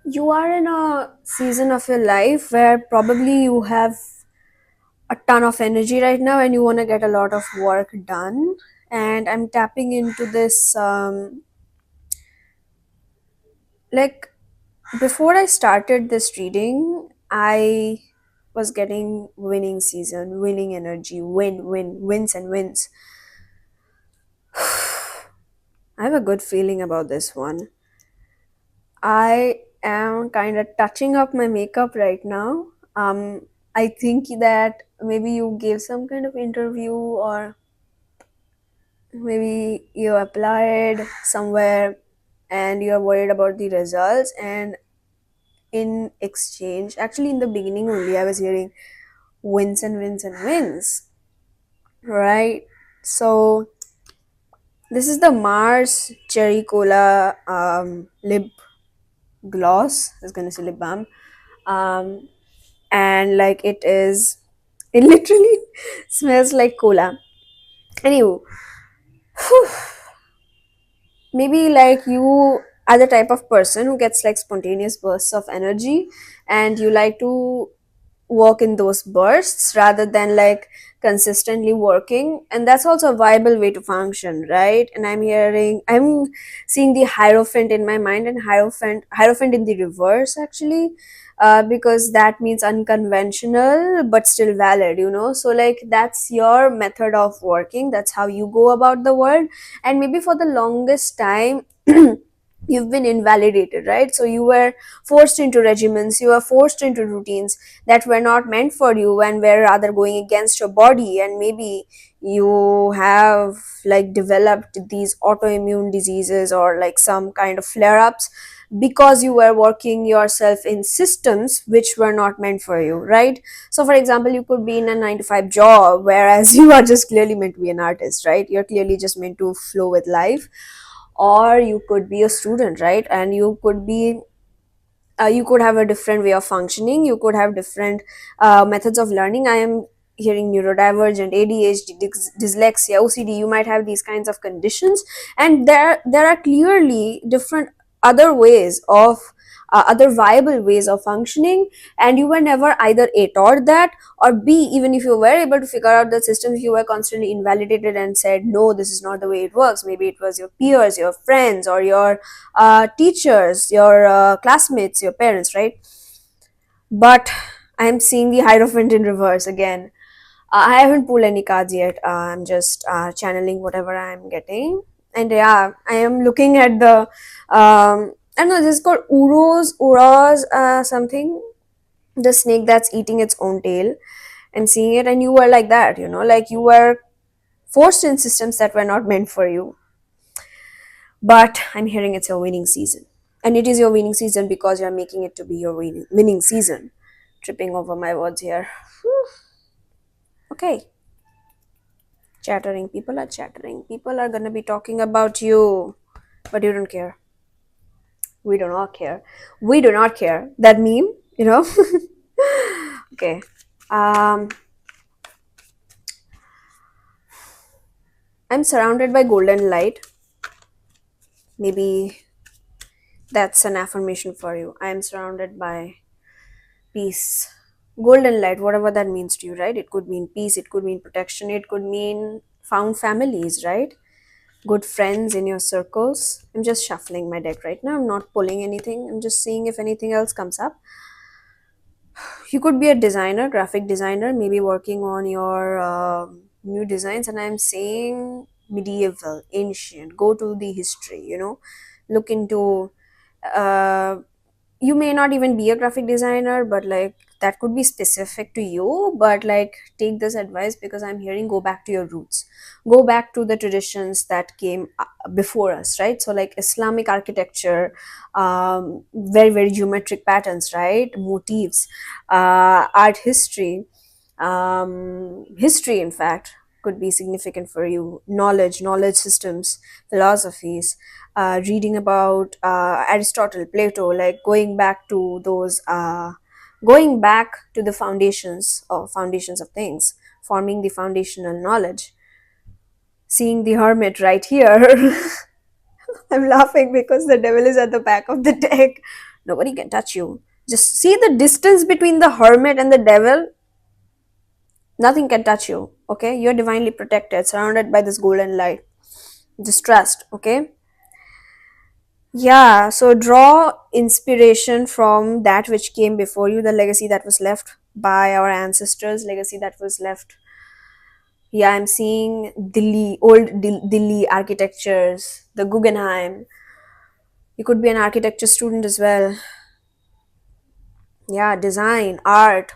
You are in a season of your life where probably you have a ton of energy right now and you want to get a lot of work done. And I'm tapping into this, like, before I started this reading, I was getting winning season, winning energy, wins and wins. I have a good feeling about this one. I am kind of touching up my makeup right now. I think that maybe you gave some kind of interview, or maybe you applied somewhere and you're worried about the results. And in exchange, actually, in the beginning only, I was hearing wins and wins and wins, right? So, this is the Mars Cherry Cola lip gloss. I was gonna say lip balm. Um, and like it literally smells like cola. Anyway, maybe like you are the type of person who gets like spontaneous bursts of energy, and you like to work in those bursts rather than like consistently working, and that's also a viable way to function, right? And I'm seeing the hierophant in my mind, and hierophant in the reverse actually, because that means unconventional but still valid, so like that's your method of working, that's how you go about the world. And maybe for the longest time you've been invalidated, right? So you were forced into regimens, you were forced into routines that were not meant for you and were rather going against your body. And maybe you have like developed these autoimmune diseases or like some kind of flare ups because you were working yourself in systems which were not meant for you, right? So for example, you could be in a 9 to 5 job, whereas you are just clearly meant to be an artist, right? You're clearly just meant to flow with life. Or you could be a student, right? And you could have a different way of functioning, you could have different methods of learning. I am hearing neurodivergent, ADHD, dyslexia, OCD. You might have these kinds of conditions, and there are clearly different other ways of other viable ways of functioning, and you were never either A, taught that, or B, even if you were able to figure out the systems, you were constantly invalidated and said no, this is not the way it works. Maybe it was your peers, your friends, or your teachers, your classmates, your parents, right? But I'm seeing the Hierophant in reverse again. I haven't pulled any cards yet. I'm just channeling whatever I'm getting. And yeah, I am looking at the, I don't know, this is called Uros, something. The snake that's eating its own tail. I'm seeing it, and you were like that, like you were forced in systems that were not meant for you. But I'm hearing it's your winning season. And it is your winning season because you're making it to be your winning season. Tripping over my words here. Whew. Okay. Chattering. People are chattering. People are gonna be talking about you. But you don't care. We do not care. We do not care. That meme, Okay. Um, I'm surrounded by golden light. Maybe that's an affirmation for you. I am surrounded by peace, golden light, whatever that means to you, right? It could mean peace, it could mean protection, it could mean found families, right? Good friends in your circles. I'm just shuffling my deck right now, I'm not pulling anything, I'm just seeing if anything else comes up. You could be a designer, graphic designer, maybe working on your new designs, and I'm saying medieval, ancient, go to the history, look into uh, you may not even be a graphic designer, but like that could be specific to you. But like take this advice, because I'm hearing go back to your roots, go back to the traditions that came before us, right? So like Islamic architecture, very very geometric patterns, right? Motifs, art history, history in fact could be significant for you. Knowledge systems, philosophies, reading about Aristotle, Plato, like going back to the foundations of things, forming the foundational knowledge. Seeing the hermit right here. I'm laughing because the devil is at the back of the deck, Nobody can touch you. Just see the distance between the hermit and the devil. Nothing can touch you. Okay, you're divinely protected, surrounded by this golden light. Just trust. Okay. Yeah, so draw inspiration from that which came before you, the legacy that was left by our ancestors, legacy that was left. Yeah, I'm seeing Delhi, old Delhi architectures, the Guggenheim. You could be an architecture student as well. Yeah, design, art,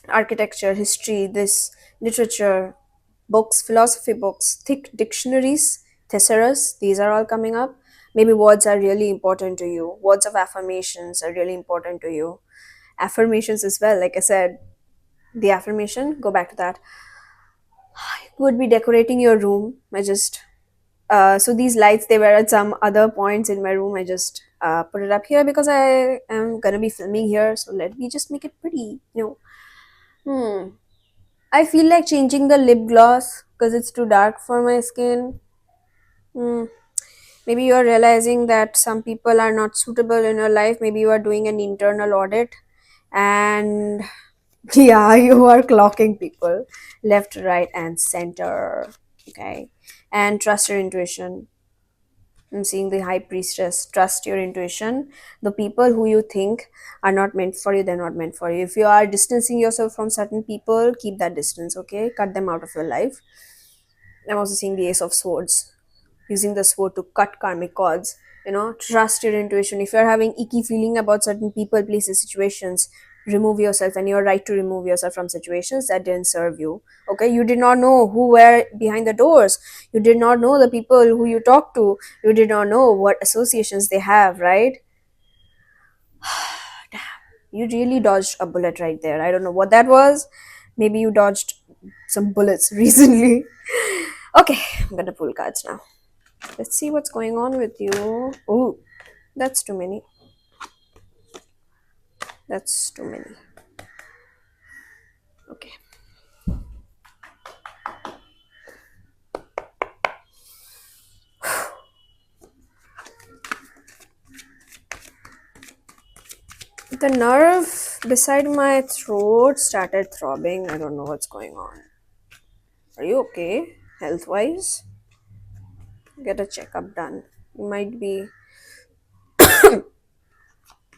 architecture, history, this literature, books, philosophy books, thick dictionaries, thesaurus, these are all coming up. Maybe words are really important to you. Words of affirmations are really important to you. Affirmations as well, like I said, the affirmation, go back to that. Would be decorating your room. I just so these lights, they were at some other points in my room. I just put it up here because I am gonna be filming here. So let me just make it pretty. I feel like changing the lip gloss because it's too dark for my skin. Hmm. Maybe you are realizing that some people are not suitable in your life. Maybe you are doing an internal audit, and yeah, you are clocking people left, right, and center. Okay, and trust your intuition. I'm seeing the high priestess. Trust your intuition. The people who you think are not meant for you, they're not meant for you. If you are distancing yourself from certain people, keep that distance, okay? Cut them out of your life. I'm also seeing the Ace of Swords, using the sword to cut karmic cords. Trust your intuition. If you're having icky feeling about certain people, places, situations, remove yourself, and you're right to remove yourself from situations that didn't serve you. Okay, you did not know who were behind the doors. You did not know the people who you talk to. You did not know what associations they have, right? You really dodged a bullet right there. I don't know what that was. Maybe you dodged some bullets recently. Okay, I'm gonna pull cards now. Let's see what's going on with you. Oh, that's too many. That's too many. Okay. The nerve beside my throat started throbbing. I don't know what's going on. Are you okay? Health wise? Get a checkup done. You might be.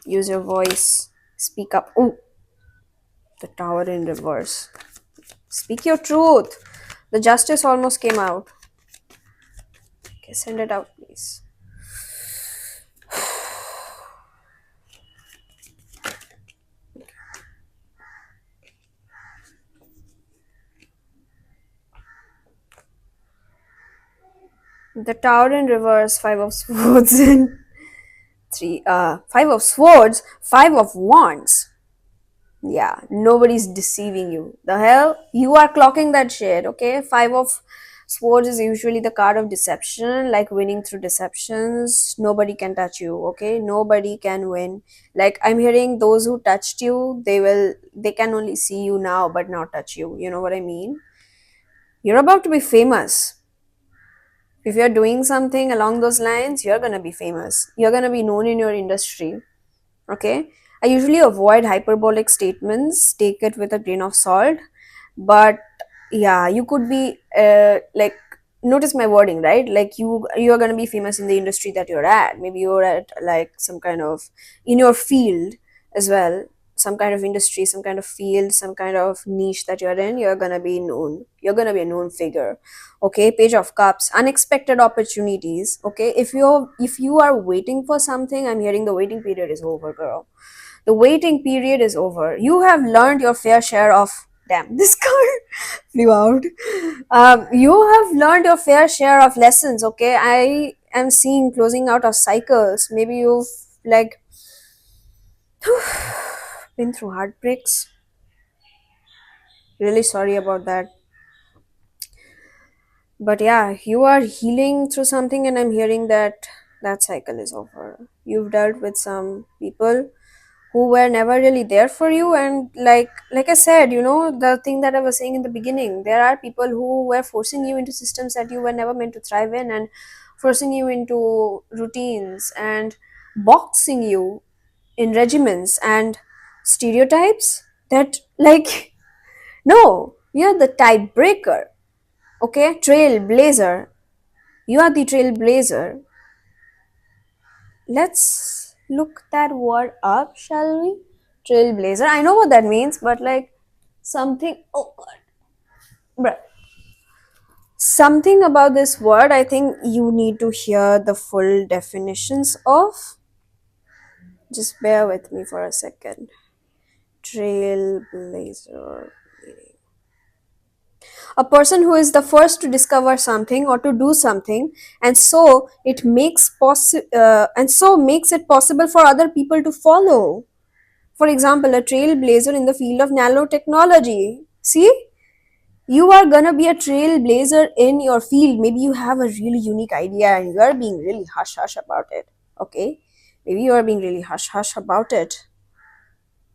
Use your voice. Speak up. Oh, the tower in reverse. Speak your truth. The justice almost came out. Okay, send it out, please. The tower in reverse, five of swords and three. Five of swords, five of wands. Yeah, nobody's deceiving you. The hell? You are clocking that shit, okay? Five of swords is usually the card of deception, like winning through deceptions. Nobody can touch you, okay? Nobody can win. Like I'm hearing those who touched you, they can only see you now but not touch you. You know what I mean? You're about to be famous. If you're doing something along those lines, you're gonna be famous. You're gonna be known in your industry. Okay, I usually avoid hyperbolic statements, take it with a grain of salt, but yeah, you could be like, notice my wording, right? Like you're going to be famous in the industry that you're at. Maybe you're at like some kind of, in your field as well, some kind of industry, some kind of field, some kind of niche that you're in. You're going to be known, you're going to be a known figure. Okay, page of cups, unexpected opportunities. Okay, if you are waiting for something, I'm hearing the waiting period is over, girl. The waiting period is over. You have learned your fair share of, damn, this card flew out. You have learned your fair share of lessons. Okay, I am seeing closing out of cycles. Maybe you've like been through heartbreaks. Really sorry about that. But yeah, you are healing through something, and I'm hearing that that cycle is over. You've dealt with some people who were never really there for you, and like I said, the thing that I was saying in the beginning, there are people who were forcing you into systems that you were never meant to thrive in, and forcing you into routines and boxing you. in regiments and stereotypes that, like, no, you're the typebreaker. Okay, trailblazer. You are the trailblazer. Let's look that word up, shall we? Trailblazer. I know what that means, but like something. Oh God, bruh. Something about this word. I think you need to hear the full definitions of. Just bear with me for a second. Trailblazer. A person who is the first to discover something or to do something, and so makes it possible for other people to follow. For example, a trailblazer in the field of nanotechnology. See, you are gonna be a trailblazer in your field. Maybe you have a really unique idea and you are being really hush hush about it. Okay, maybe you are being really hush hush about it.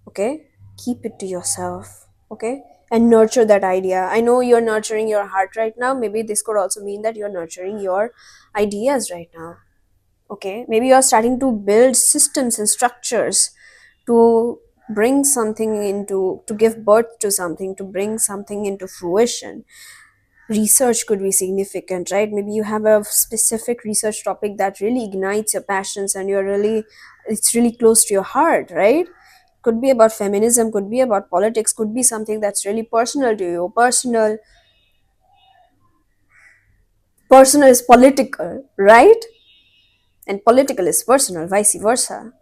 Okay, keep it to yourself. Okay, and nurture that idea. I know you're nurturing your heart right now. Maybe this could also mean that you're nurturing your ideas right now. Okay, maybe you're starting to build systems and structures to bring something into, to give birth to something, to bring something into fruition. Research could be significant, right? Maybe you have a specific research topic that really ignites your passions and it's really close to your heart, right? Could be about feminism, could be about politics, could be something that's really personal to you. Personal is political, right? And political is personal, vice versa,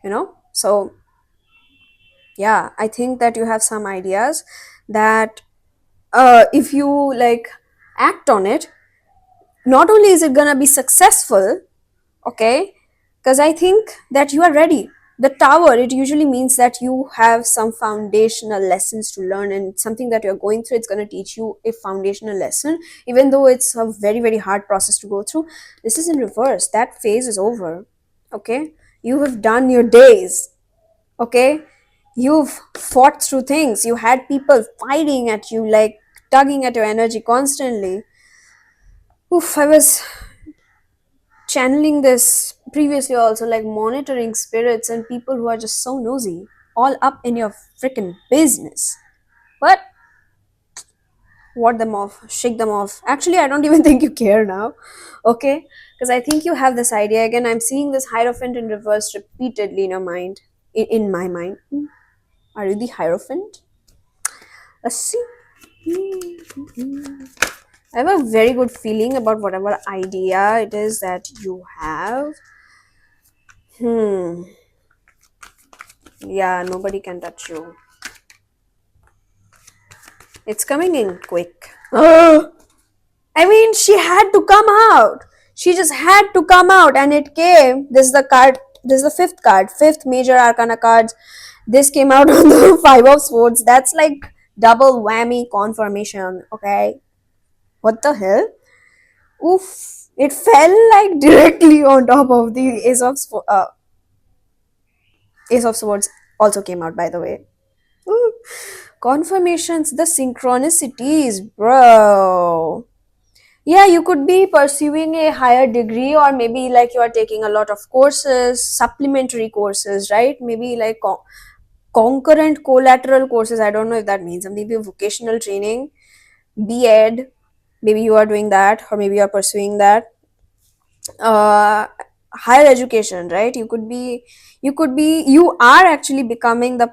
you know? So yeah, I think that you have some ideas that, if you like act on it, not only is it gonna be successful, okay, because I think that you are ready. The tower, it usually means that you have some foundational lessons to learn, and something that you're going through, it's going to teach you a foundational lesson, even though it's a very very hard process to go through. This is in reverse. That phase is over. Okay, you have done your days. Okay, you've fought through things. You had people fighting at you, like tugging at your energy constantly. Oof, I was channeling this previously also, like monitoring spirits and people who are just so nosy, all up in your freaking business. But ward them off, shake them off. Actually, I don't even think you care now. Okay, because I think you have this idea again. I'm seeing this hierophant in reverse repeatedly in your mind, in my mind. Are you the hierophant? Let's see. I have a very good feeling about whatever idea it is that you have. Hmm. Yeah, nobody can touch you. It's coming in quick. I mean, she had to come out. She just had to come out, and it came. This is the card. This is the fifth card, fifth major arcana cards. This came out on the Five of Swords. That's like double whammy confirmation. Okay, what the hell? Oof! It fell like directly on top of the Ace of Swords. Also came out, by the way. Ooh. Confirmations, the synchronicities, bro. Yeah, you could be pursuing a higher degree, or maybe like you are taking a lot of courses, supplementary courses, right? Maybe like concurrent collateral courses. I don't know if that means maybe vocational training, B.Ed. Maybe you are doing that, or maybe you are pursuing that. uh Higher education, right? You are actually becoming the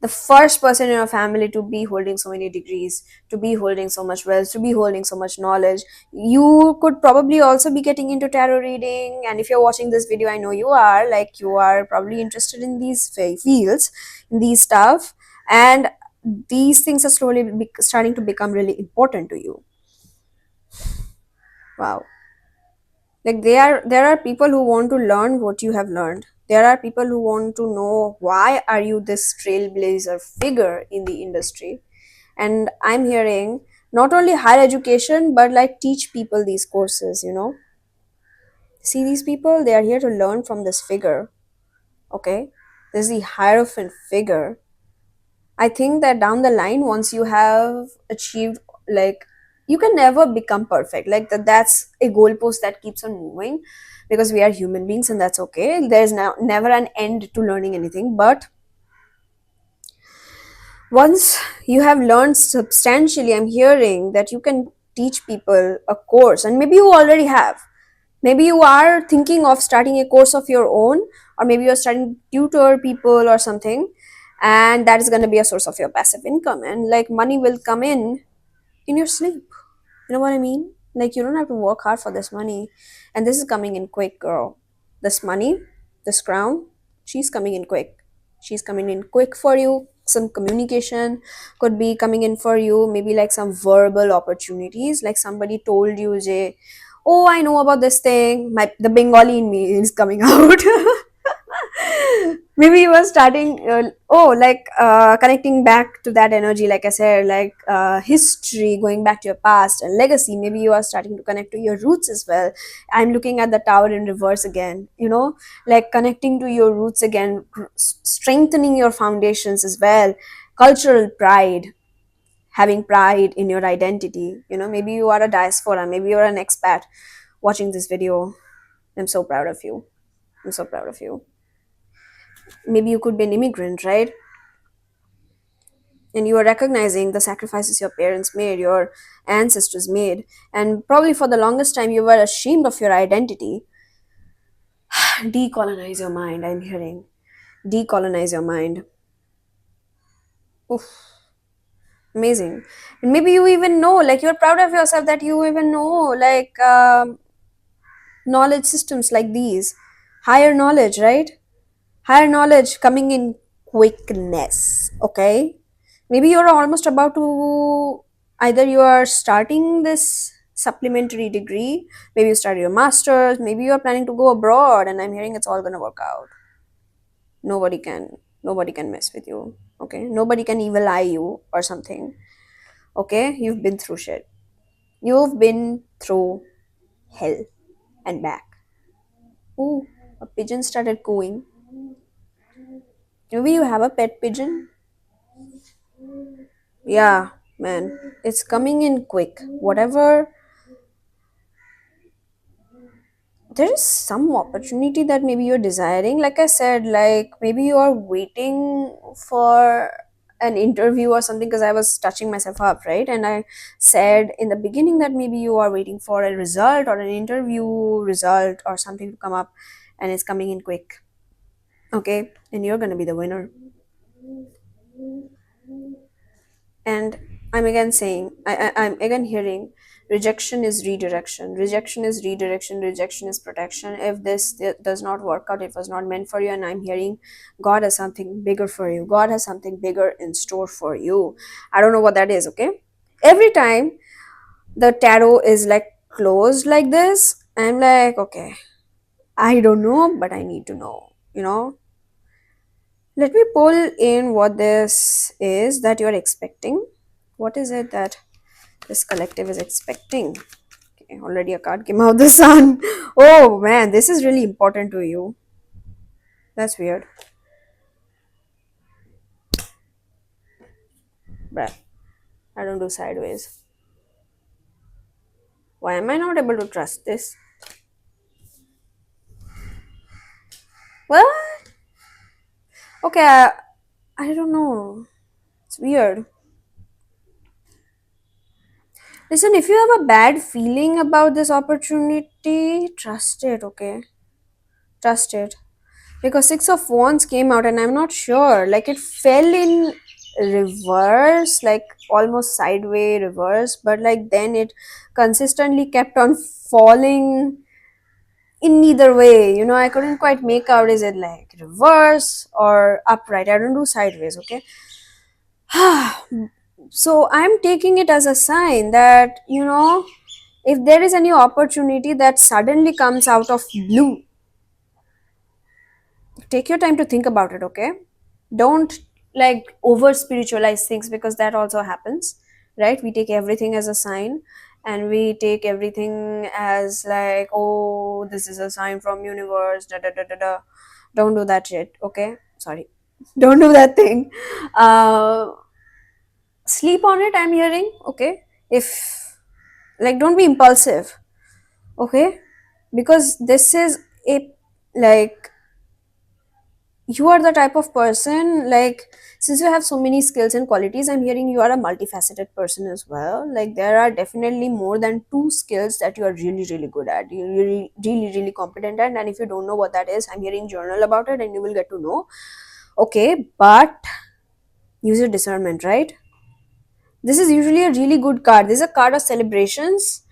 first person in your family to be holding so many degrees, to be holding so much wealth, to be holding so much knowledge. You could probably also be getting into tarot reading, and if you're watching this video, I know you are, like, you are probably interested in these fields, in these stuff, and these things are slowly starting to become really important to you. Wow. Like, there are people who want to learn what you have learned. There are people who want to know why are you this trailblazer figure in the industry. And I'm hearing not only higher education, but like teach people these courses, you know. See, these people, they are here to learn from this figure. Okay, this is the hierophant figure. I think that down the line, once you have achieved, like, you can never become perfect. Like that's a goalpost that keeps on moving, because we are human beings, and that's okay. There's now never an end to learning anything. But once you have learned substantially, I'm hearing that you can teach people a course, and maybe you already have. Maybe you are thinking of starting a course of your own, or maybe you're starting to tutor people or something, and that is going to be a source of your passive income, and like money will come in your sleep. You know what I mean? Like, you don't have to work hard for this money. And this is coming in quick, girl. This money, this crown, she's coming in quick. She's coming in quick for you. Some communication could be coming in for you. Maybe like some verbal opportunities. Like somebody told you, Jay, oh, I know about this thing. The Bengali in me is coming out. Maybe you were starting connecting back to that energy, like I said, like history, going back to your past and legacy. Maybe you are starting to connect to your roots as well. I'm looking at the tower in reverse again, like connecting to your roots again, strengthening your foundations as well. Cultural pride, having pride in your identity. Maybe you are a diaspora, maybe you're an expat watching this video. I'm so proud of you. I'm so proud of you. Maybe you could be an immigrant, right? And you are recognizing the sacrifices your parents made, your ancestors made, and probably for the longest time you were ashamed of your identity. Decolonize your mind, I'm hearing. Decolonize your mind. Oof, amazing. And maybe you even know, like, you're proud of yourself that you even know, like, knowledge systems like these. Higher knowledge, right? Higher knowledge coming in quickness, okay? Maybe you're almost about to, either you are starting this supplementary degree, maybe you start your master's, maybe you're planning to go abroad, and I'm hearing it's all gonna work out. Nobody can mess with you, okay? Nobody can evil eye you or something, okay? You've been through shit. You've been through hell and back. Ooh, a pigeon started cooing. Maybe you have a pet pigeon. Yeah, man, it's coming in quick. Whatever, there is some opportunity that maybe you're desiring. Like I said, like maybe you are waiting for an interview or something, because I was touching myself up, right? And I said in the beginning that maybe you are waiting for a result or an interview result or something to come up, and it's coming in quick. Okay, and you're gonna be the winner. And I'm again saying, I'm again hearing, rejection is redirection, rejection is redirection, rejection is protection. If this does not work out, it was not meant for you. And I'm hearing God has something bigger for you. God has something bigger in store for you. I don't know what that is, okay? Every time the tarot is like closed like this, I'm like, okay, I don't know, but I need to know. Let me pull in what this is that you're expecting. What is it that this collective is expecting? Okay, already a card came out, the sun. Oh man, this is really important to you. That's weird. Bruh, I don't do sideways. Why am I not able to trust this? What? Okay, I don't know. It's weird. Listen, if you have a bad feeling about this opportunity, trust it, okay? Trust it. Because Six of Wands came out, and I'm not sure. Like, it fell in reverse, like almost sideways reverse, but like then it consistently kept on falling in neither way. I couldn't quite make out, is it like reverse or upright? I don't do sideways, okay? So I'm taking it as a sign that, if there is any opportunity that suddenly comes out of blue, take your time to think about it, okay? Don't like over spiritualize things, because that also happens, right? We take everything as a sign, and we take everything as like, oh, this is a sign from universe, da da da da da. Don't do that shit, okay? Sorry. Don't do that thing. uh Sleep on it, I'm hearing, okay? If Like, don't be impulsive, okay? Because this is a, like, you are the type of person, like, since you have so many skills and qualities, I'm hearing you are a multifaceted person as well. Like, there are definitely more than two skills that you are really really good at, you're really competent at, and if you don't know what that is, I'm hearing journal about it and you will get to know. Okay, but use your discernment, right? This is usually a really good card. This is a card of celebrations,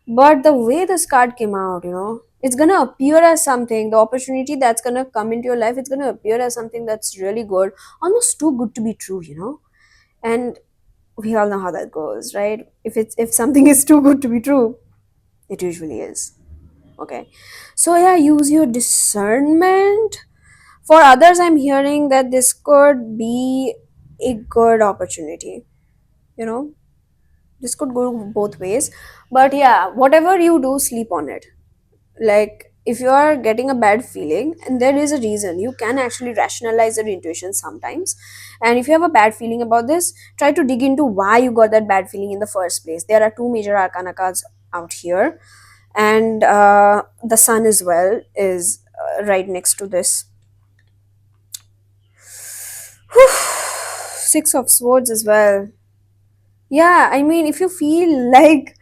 but the way this card came out, it's gonna appear as something, the opportunity that's gonna come into your life, it's gonna appear as something that's really good, almost too good to be true. And we all know how that goes, right? If something is too good to be true, it usually is. Okay. So yeah, use your discernment. For others, I'm hearing that this could be a good opportunity, you know this could go both ways. But yeah, whatever you do, sleep on it. Like, if you are getting a bad feeling and there is a reason, you can actually rationalize your intuition sometimes. And if you have a bad feeling about this, try to dig into why you got that bad feeling in the first place. There are two major arcana cards out here, and the sun as well is right next to this. Six of swords as well. Yeah, I mean, if you feel like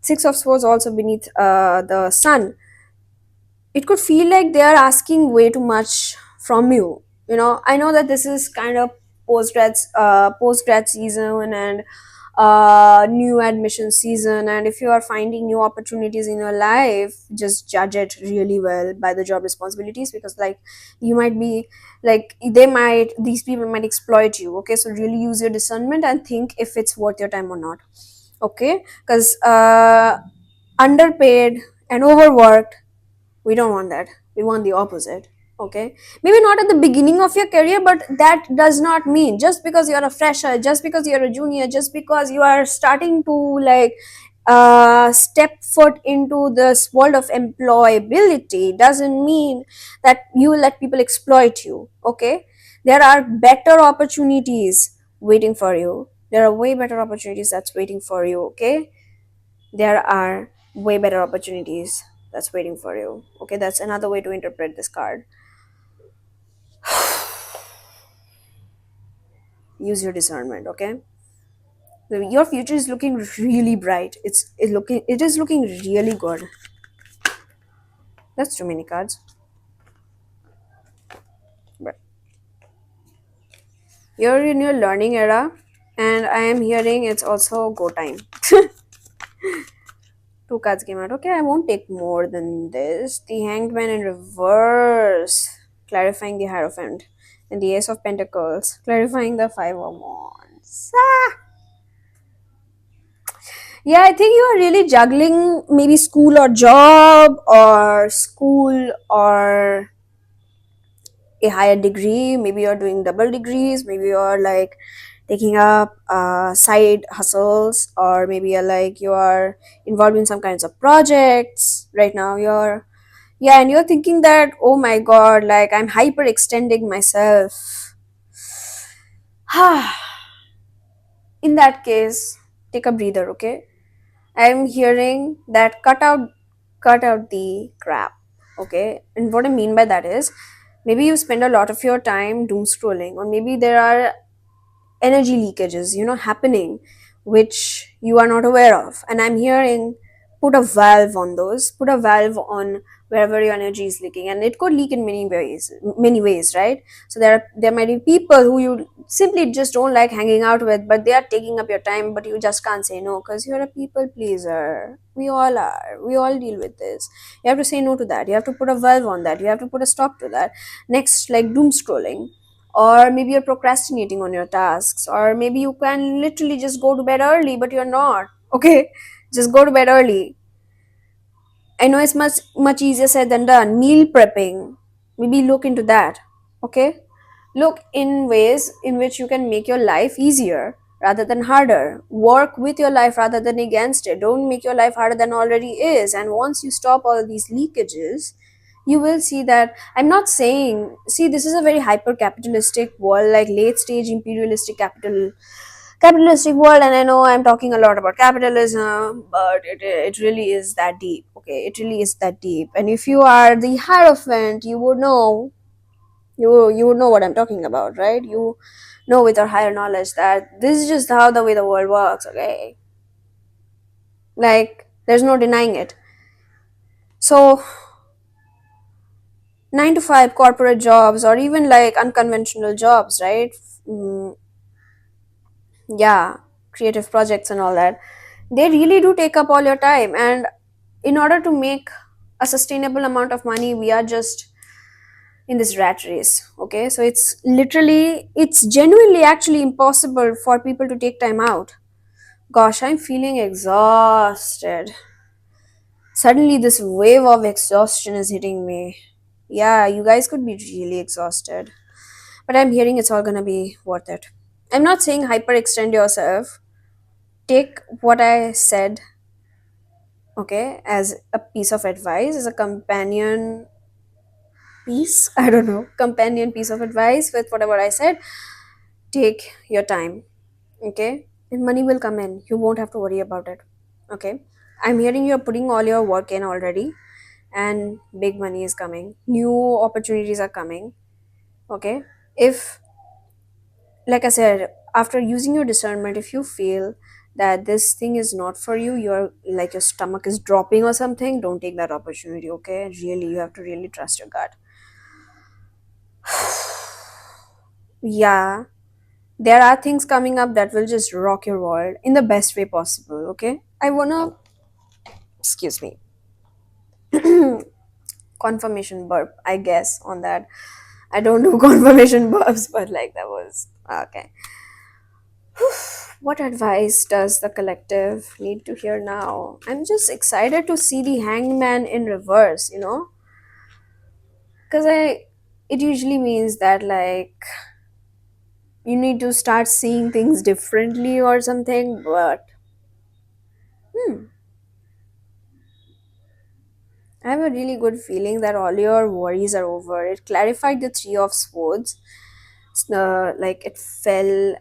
six of swords also beneath the sun, it could feel like they are asking way too much from you. I know that this is kind of post grad season, and new admission season, and if you are finding new opportunities in your life, just judge it really well by the job responsibilities, because, like, you might be, like, these people might exploit you. Okay, so really use your discernment and think if it's worth your time or not. Okay, because underpaid and overworked, we don't want that. We want the opposite. Okay, maybe not at the beginning of your career, but that does not mean just because you're a fresher, just because you're a junior, just because you are starting to, like, step foot into this world of employability, doesn't mean that you will let people exploit you. Okay, there are better opportunities waiting for you. There are way better opportunities that's waiting for you. Okay, there are way better opportunities that's waiting for you. Okay, that's another way to interpret this card. Use your discernment. Okay, your future is looking really bright. It is looking really good. That's too many cards, but you're in your learning era, and I am hearing it's also go time. Two cards came out. Okay, I won't take more than this. The Hanged Man in reverse, clarifying the Hierophant, and the Ace of Pentacles, clarifying the Five of Wands. Ah! Yeah, I think you are really juggling maybe school or job, or school or a higher degree. Maybe you're doing double degrees. Maybe you're, like, taking up side hustles, or maybe you are involved in some kinds of projects right now. Yeah, and you're thinking that, oh my god, like, I'm hyper extending myself. In that case, take a breather. Okay, I'm hearing that cut out the crap. Okay, and what I mean by that is, maybe you spend a lot of your time doom scrolling, or maybe there are energy leakages, happening, which you are not aware of. And I'm hearing, put a valve on those, put a valve on wherever your energy is leaking, and it could leak in many ways, right? So there might be people who you simply just don't like hanging out with, but they are taking up your time, but you just can't say no because you're a people pleaser. We all are. We all deal with this. You have to say no to that. You have to put a valve on that. You have to put a stop to that. Next, like doom scrolling, or maybe you're procrastinating on your tasks, or maybe you can literally just go to bed early, but you're not. Okay, just go to bed early. I know it's much easier said than done. Meal prepping, maybe look into that. Okay, look in ways in which you can make your life easier rather than harder. Work with your life rather than against it. Don't make your life harder than already is. And once you stop all these leakages, you will see that, I'm not saying, see, this is a very hyper capitalistic world, like late stage imperialistic capital capitalistic world, and I know I'm talking a lot about capitalism, but it really is that deep. Okay, it really is that deep. And if you are the hierophant, you would know what I'm talking about, right? You know with your higher knowledge that this is just how the way the world works. Okay, like there's no denying it. So 9 to 5 corporate jobs, or even like unconventional jobs, right? Mm, yeah, creative projects and all that, they really do take up all your time. And in order to make a sustainable amount of money, we are just in this rat race. Okay, so it's genuinely actually impossible for people to take time out. Gosh, I'm feeling exhausted. Suddenly this wave of exhaustion is hitting me. Yeah, you guys could be really exhausted, but I'm hearing it's all gonna be worth it. I'm not saying hyperextend yourself. Take what I said, okay, as a piece of advice, as a companion piece. I don't know, companion piece of advice with whatever I said. Take your time, okay? And money will come in. You won't have to worry about it, okay? I'm hearing you're putting all your work in already, and big money is coming. New opportunities are coming, okay? If, like I said, after using your discernment, if you feel that this thing is not for you, you're like your stomach is dropping or something, don't take that opportunity, okay? Really, you have to really trust your gut. Yeah, there are things coming up that will just rock your world in the best way possible, okay? I wanna, excuse me, confirmation burp, I guess, on that. I don't do confirmation burps, but like that was okay. What advice does the collective need to hear now? I'm just excited to see the hangman in reverse, because it usually means that like you need to start seeing things differently or something. But hmm, I have a really good feeling that all your worries are over. It clarified the Three of Swords. Like it fell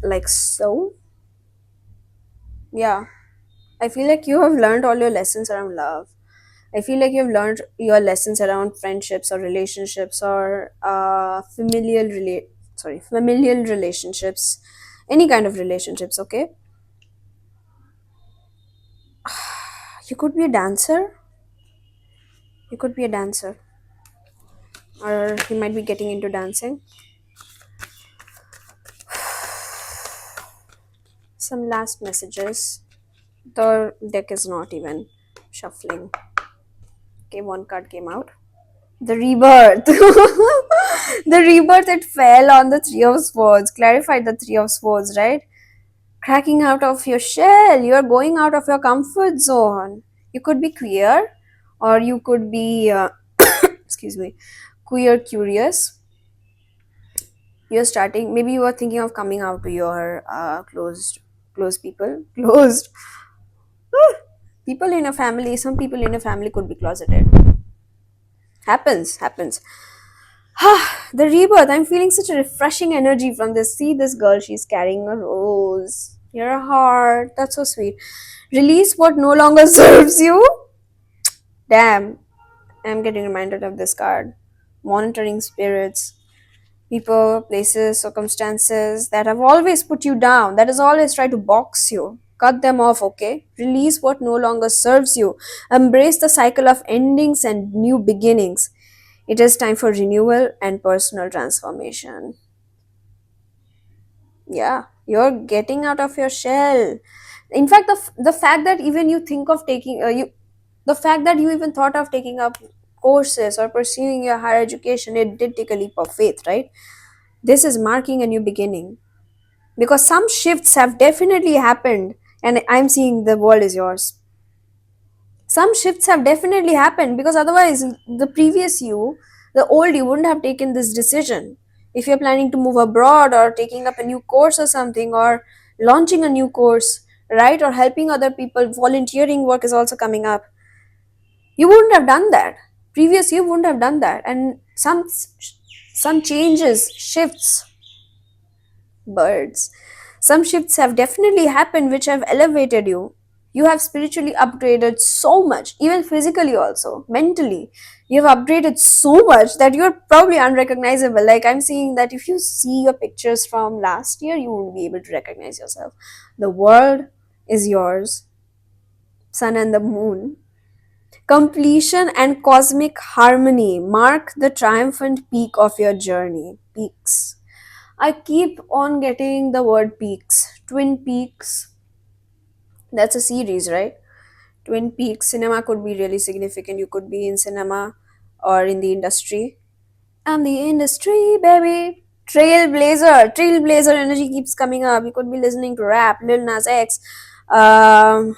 like so. Yeah, I feel like you have learned all your lessons around love. I feel like you've learned your lessons around friendships or relationships or familial relationships, any kind of relationships. Okay, you could be a dancer. You could be a dancer, or you might be getting into dancing. Some last messages. The deck is not even shuffling. Okay, one card came out. The rebirth. The rebirth, it fell on the Three of Swords. Clarified the Three of Swords, right? Cracking out of your shell. You're going out of your comfort zone. You could be queer, or you could be, excuse me, queer curious. You're starting, maybe you are thinking of coming out to your closed people. Closed. People in a family, some people in a family could be closeted. Happens. The rebirth. I'm feeling such a refreshing energy from this. See this girl, she's carrying a rose. Your heart. That's so sweet. Release what no longer serves you. Damn. I'm getting reminded of this card. Monitoring spirits. People, places, circumstances that have always put you down, that has always tried to box you. Cut them off, okay? Release what no longer serves you. Embrace the cycle of endings and new beginnings. It is time for renewal and personal transformation. Yeah, you're getting out of your shell. In fact, the fact that even you think of taking the fact that you even thought of taking up courses or pursuing your higher education, it did take a leap of faith, right? This is marking a new beginning, because some shifts have definitely happened, and I'm seeing the world is yours. Some shifts have definitely happened, because otherwise the previous you, the old you, wouldn't have taken this decision. If you're planning to move abroad or taking up a new course or something, or launching a new course, right, or helping other people, volunteering work is also coming up, you wouldn't have done that. Previous you wouldn't have done that. And some changes, shifts, birds, Some shifts have definitely happened which have elevated you. You have spiritually upgraded so much, even physically also, mentally. You have upgraded so much that you're probably unrecognizable. Like, I'm seeing that if you see your pictures from last year, you won't be able to recognize yourself. The world is yours, sun and the moon. Completion and cosmic harmony mark the triumphant peak of your journey. Peaks. I keep on getting the word peaks. Twin Peaks. That's a series, right? Twin Peaks. Cinema could be really significant. You could be in cinema or in the industry. I'm the industry, baby. Trailblazer. Trailblazer energy keeps coming up. You could be listening to rap, Lil Nas X. Um,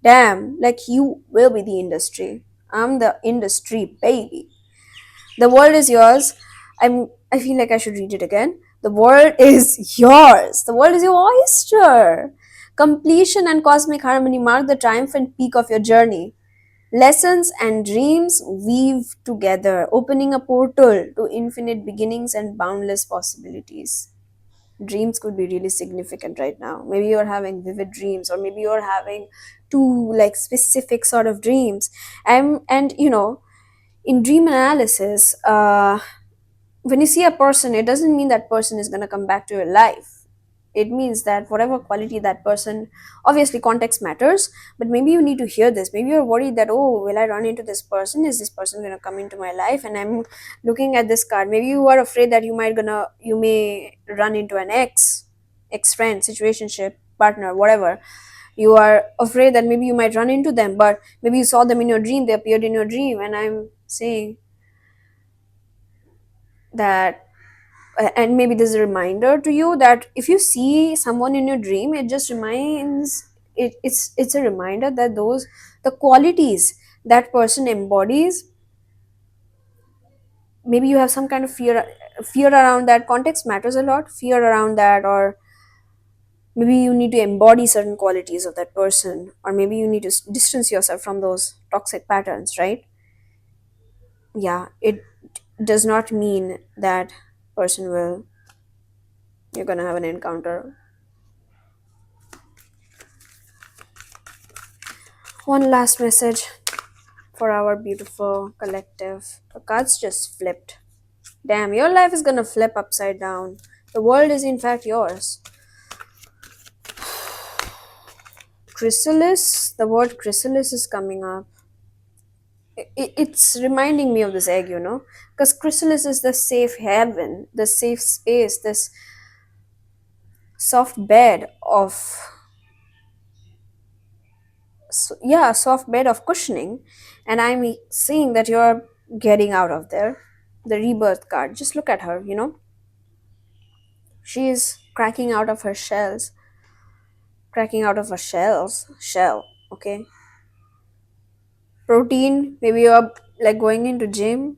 Damn, like you will be the industry. I'm the industry, baby. The world is yours. I feel like I should read it again. The world is yours. The world is your oyster. Completion and cosmic harmony mark the triumphant peak of your journey. Lessons and dreams weave together, opening a portal to infinite beginnings and boundless possibilities. Dreams could be really significant right now. Maybe you're having vivid dreams, or maybe you're having two like specific sort of dreams. And in dream analysis, when you see a person, it doesn't mean that person is going to come back to your life. It means that whatever quality that person, obviously context matters, but maybe you need to hear this. Maybe you're worried that, oh, will I run into this person? Is this person going to come into my life? And I'm looking at this card. Maybe you are afraid that you may run into an ex friend, situationship, partner, whatever. You are afraid that maybe you might run into them, but maybe you saw them in your dream, they appeared in your dream. And I'm saying that, and maybe this is a reminder to you that if you see someone in your dream, it just reminds it's a reminder that those the qualities that person embodies, maybe you have some kind of fear around that. Context matters a lot. Fear around that, or maybe you need to embody certain qualities of that person, or maybe you need to distance yourself from those toxic patterns, right? Yeah, it does not mean that person will you're gonna have an encounter. One last message for our beautiful collective. The cards just flipped. Damn, your life is gonna flip upside down. The world is in fact yours. Chrysalis, the word chrysalis is coming up. It's reminding me of this egg, because chrysalis is the safe haven, the safe space, this soft bed of, yeah, soft bed of cushioning. And I'm seeing that you're getting out of there. The rebirth card, just look at her, she is cracking out of her shell. Okay, protein, maybe you're like going to gym,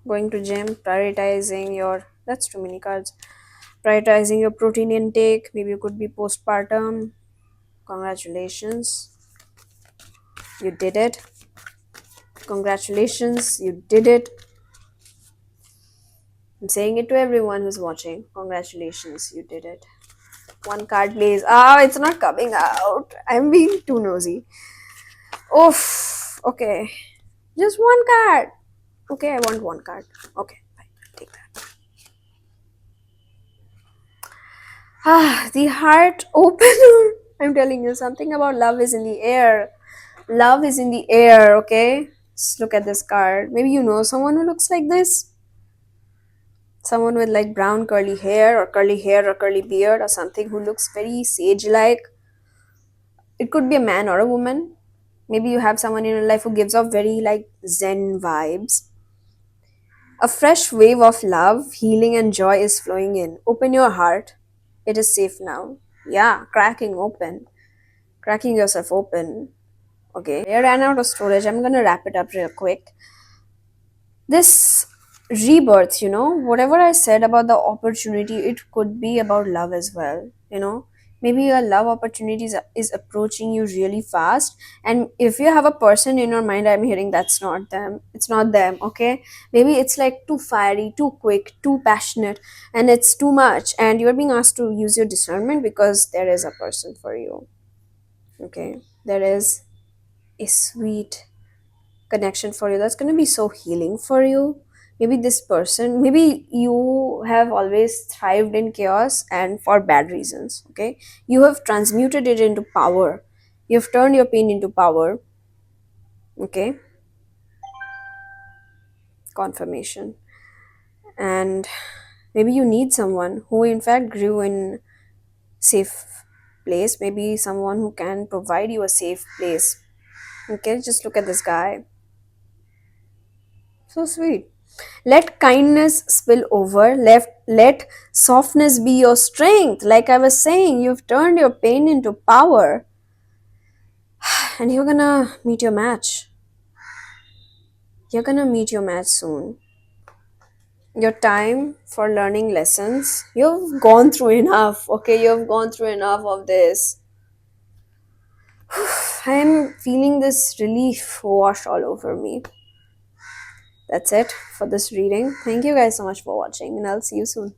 prioritizing your, that's too many cards, prioritizing your protein intake. Maybe you could be postpartum. Congratulations, you did it. Congratulations, you did it. I'm saying it to everyone who's watching. Congratulations, you did it. One card, please. It's not coming out. I'm being too nosy. Oof. Okay. Just one card. Okay, I want one card. Okay, fine. Take that. The heart opener. I'm telling you, something about love is in the air. Love is in the air, okay? Just look at this card. Maybe you know someone who looks like this. Someone with like brown curly hair or curly beard or something, who looks very sage like. It could be a man or a woman. Maybe you have someone in your life who gives off very like zen vibes. A fresh wave of love, healing, and joy is flowing in. Open your heart. It is safe now. Yeah, cracking yourself open. Okay, I ran out of storage. I'm gonna wrap it up real quick. This rebirth, whatever I said about the opportunity, it could be about love as well. Maybe a love opportunity is approaching you really fast, and if you have a person in your mind, I'm hearing that's not them, it's not them, okay? Maybe it's like too fiery, too quick, too passionate, and it's too much, and you're being asked to use your discernment because there is a person for you, okay? There is a sweet connection for you that's going to be so healing for you. Maybe this person, maybe you have always thrived in chaos and for bad reasons, okay? You have transmuted it into power, you've turned your pain into power, okay? Confirmation. And maybe you need someone who in fact grew in safe place, maybe someone who can provide you a safe place, okay? Just look at this guy, so sweet. Let kindness spill over. Let softness be your strength. Like I was saying, you've turned your pain into power, and you're gonna meet your match. You're gonna meet your match soon. Your time for learning lessons, you've gone through enough, okay? You've gone through enough of this. I'm feeling this relief wash all over me. That's it for this reading. Thank you guys so much for watching, and I'll see you soon.